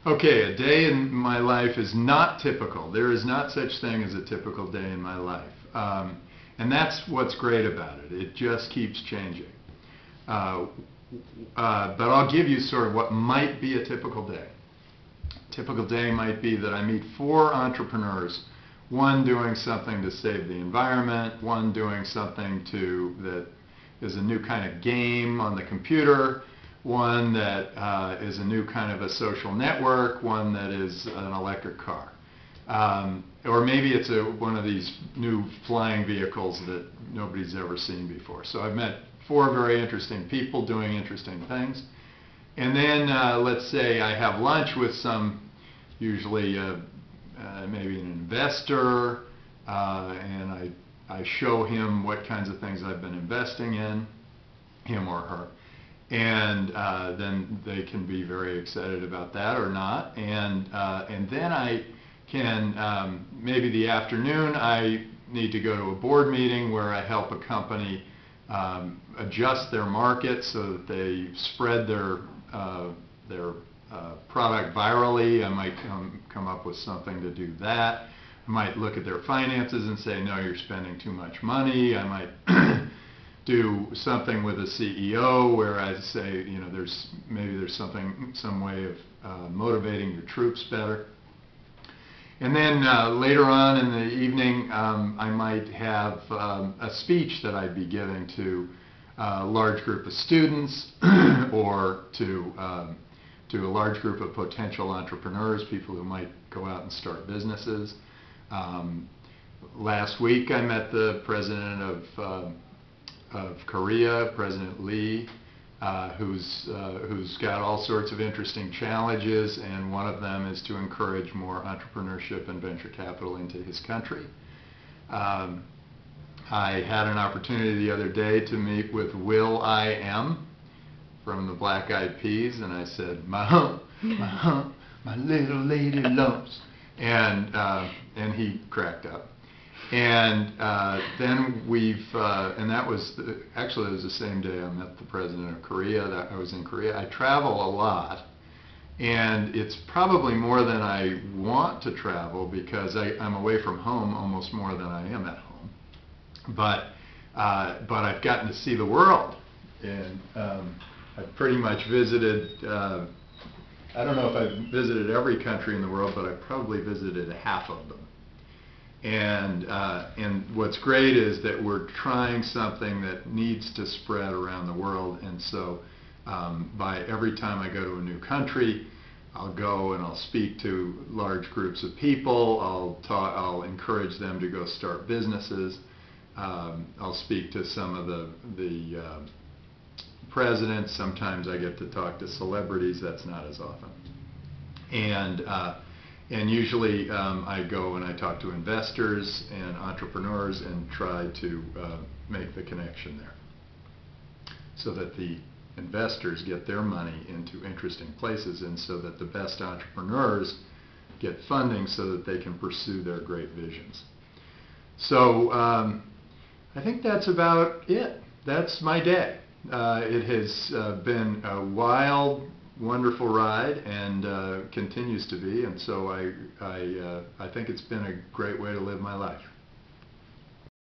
Okay, a day in my life is not typical. There is not such thing as a typical day in my life. And that's what's great about it. It just keeps changing. But I'll give you sort of what might be a typical day. A typical day might be that I meet 4 entrepreneurs, one doing something to save the environment, one doing something that is a new kind of game on the computer, one that is a new kind of a social network, one that is an electric car. Or maybe it's one of these new flying vehicles that nobody's ever seen before. So I've met 4 very interesting people doing interesting things. And then let's say I have lunch with usually maybe an investor, and I show him what kinds of things I've been investing in, him or her. And then they can be very excited about that or not. And then I can, maybe the afternoon, I need to go to a board meeting where I help a company adjust their market so that they spread their product virally. I might come up with something to do that. I might look at their finances and say, no, you're spending too much money. I might do something with a CEO where I say, you know, maybe there's some way of motivating your troops better. And then later on in the evening, I might have a speech that I'd be giving to a large group of students or to a large group of potential entrepreneurs, people who might go out and start businesses. Last week I met the president of Korea, President Lee, who's got all sorts of interesting challenges, and one of them is to encourage more entrepreneurship and venture capital into his country. I had an opportunity the other day to meet with Will.I.am from the Black Eyed Peas, and I said, my little lady loves, and he cracked up. And then and that was, actually it was the same day I met the president of Korea. I was in Korea. I travel a lot, and it's probably more than I want to travel because I'm away from home almost more than I am at home. But I've gotten to see the world, and I've pretty much visited, I don't know if I've visited every country in the world, but I've probably visited half of them. And what's great is that we're trying something that needs to spread around the world, and so by every time I go to a new country, I'll go and I'll speak to large groups of people. I'll encourage them to go start businesses. I'll speak to some of the presidents. Sometimes I get to talk to celebrities. That's not as often. And usually I go and I talk to investors and entrepreneurs and try to make the connection there so that the investors get their money into interesting places, and so that the best entrepreneurs get funding so that they can pursue their great visions. So I think that's about it. That's my day. It has been a wild, wonderful ride, and continues to be, and so I think it's been a great way to live my life.